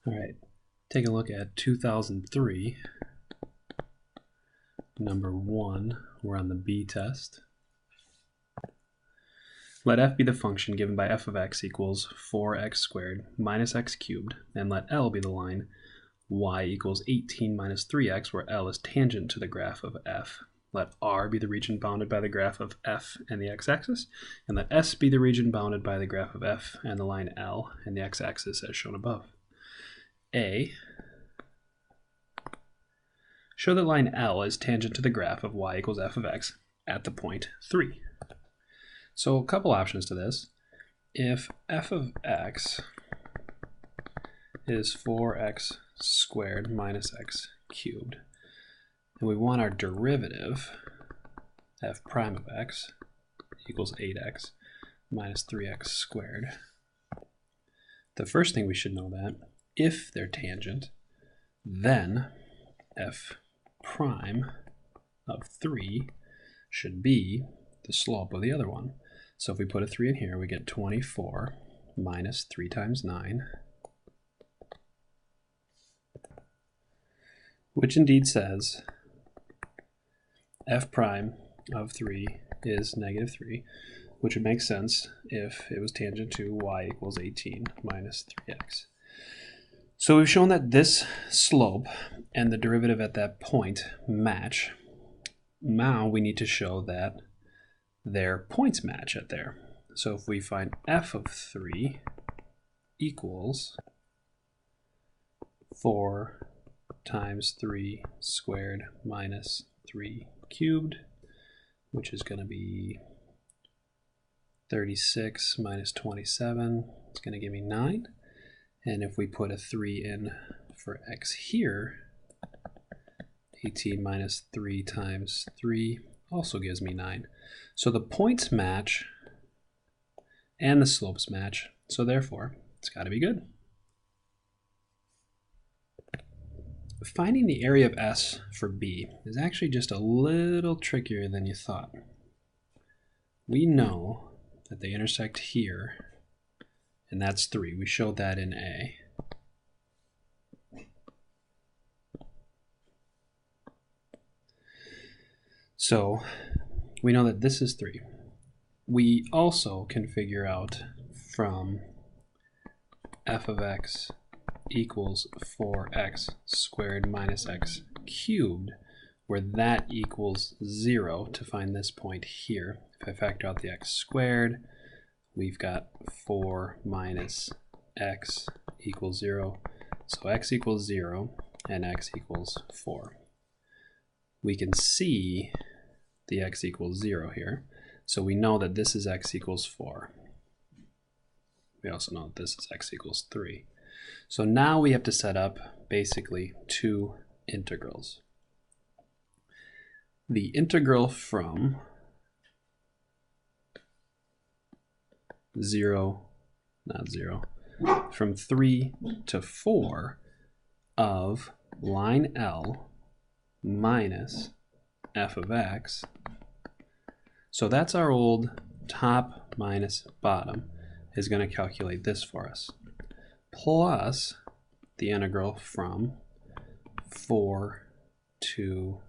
All right, take a look at 2003. Number 1, we're on the B test. Let f be the function given by f of x equals 4x squared minus x cubed, and let L be the line y equals 18 minus 3x, where L is tangent to the graph of f. Let R be the region bounded by the graph of f and the x-axis, and let S be the region bounded by the graph of f and the line L and the x-axis as shown above. A. Show that line L is tangent to the graph of y equals f of x at the point 3. So a couple options to this. If f of x is 4x squared minus x cubed, and we want our derivative, f prime of x equals 8x minus 3x squared, the first thing we should know that if they're tangent, then f prime of 3 should be the slope of the other one. So if we put a 3 in here, we get 24 minus 3 times 9, which indeed says f prime of 3 is negative 3, which would make sense if it was tangent to y equals 18 minus 3x. So we've shown that this slope and the derivative at that point match. Now we need to show that their points match at there. So if we find f of 3 equals 4 times 3 squared minus 3 cubed, which is going to be 36 minus 27, it's going to give me 9. And if we put a 3 in for x here, 18 minus 3 times 3 also gives me 9. So the points match and the slopes match, so therefore it's got to be good. Finding the area of S for B is actually just a little trickier than you thought. We know that they intersect here, and that's 3. We showed that in A. So we know that this is 3. We also can figure out from f of x equals 4x squared minus x cubed, where that equals 0, to find this point here. If I factor out the x squared, we've got 4 minus x equals 0. So x equals 0 and x equals 4. We can see the x equals 0 here. So we know that this is x equals 4. We also know that this is x equals 3. So now we have to set up basically two integrals. The integral from 3 to 4 of line L minus f of x. So that's our old top minus bottom is going to calculate this for us, plus the integral from 4 to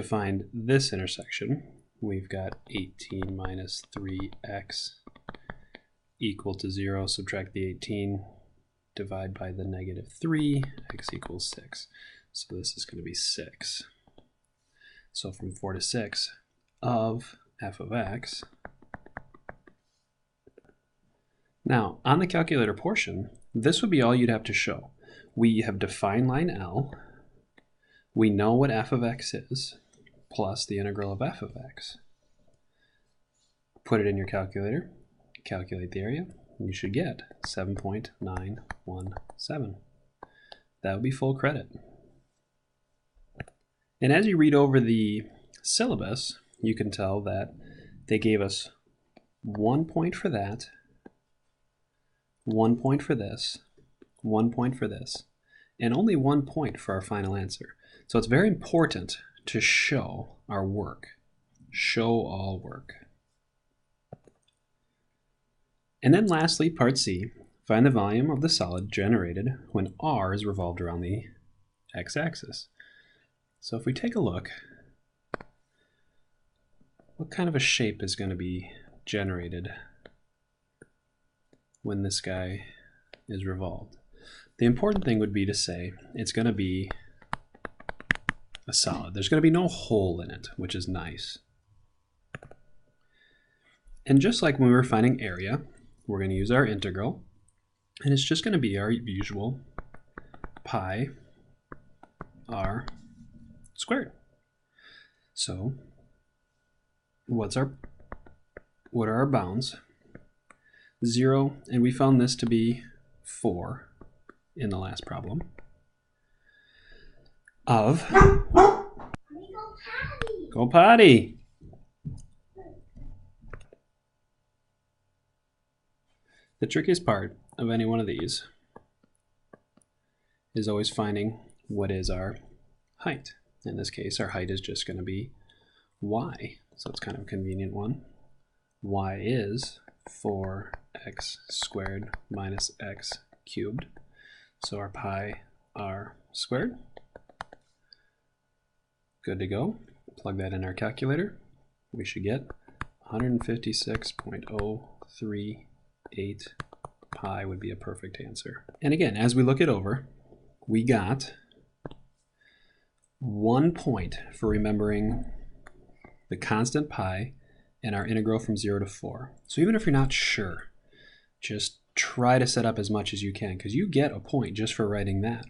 find this intersection. We've got 18 minus 3x equal to 0. Subtract the 18, divide by the negative 3, x equals 6. So this is going to be 6. So from 4 to 6 of f of x. Now, on the calculator portion, this would be all you'd have to show. We have defined line L. We know what f of x is, plus the integral of f of x. Put it in your calculator, calculate the area, and you should get 7.917. That would be full credit. And as you read over the syllabus, you can tell that they gave us 1 point for that, 1 point for this, 1 point for this, and only 1 point for our final answer. So it's very important to show our work. Show all work. And then lastly, part C, find the volume of the solid generated when R is revolved around the x-axis. So if we take a look, what kind of a shape is going to be generated when this guy is revolved? The important thing would be to say it's going to be a solid. There's going to be no hole in it, which is nice. And just like when we were finding area, we're going to use our integral, and it's just going to be our usual pi r squared. So what are our bounds? 0, and we found this to be 4 in the last problem, of go potty. The trickiest part of any one of these is always finding what is our height. In this case, our height is just going to be y, so it's kind of a convenient one. Y is 4x squared minus x cubed. So our pi r squared. Good to go. Plug that in our calculator. We should get 156.038 pi would be a perfect answer. And again, as we look it over, we got 1 point for remembering the constant pi and our integral from 0 to 4. So even if you're not sure, just try to set up as much as you can, because you get a point just for writing that.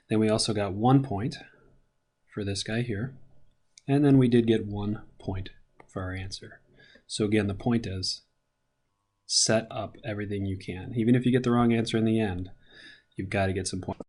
Then we also got 1 point for this guy here, and then we did get 1 point for our answer. So again, the point is set up everything you can. Even if you get the wrong answer in the end, you've got to get some points.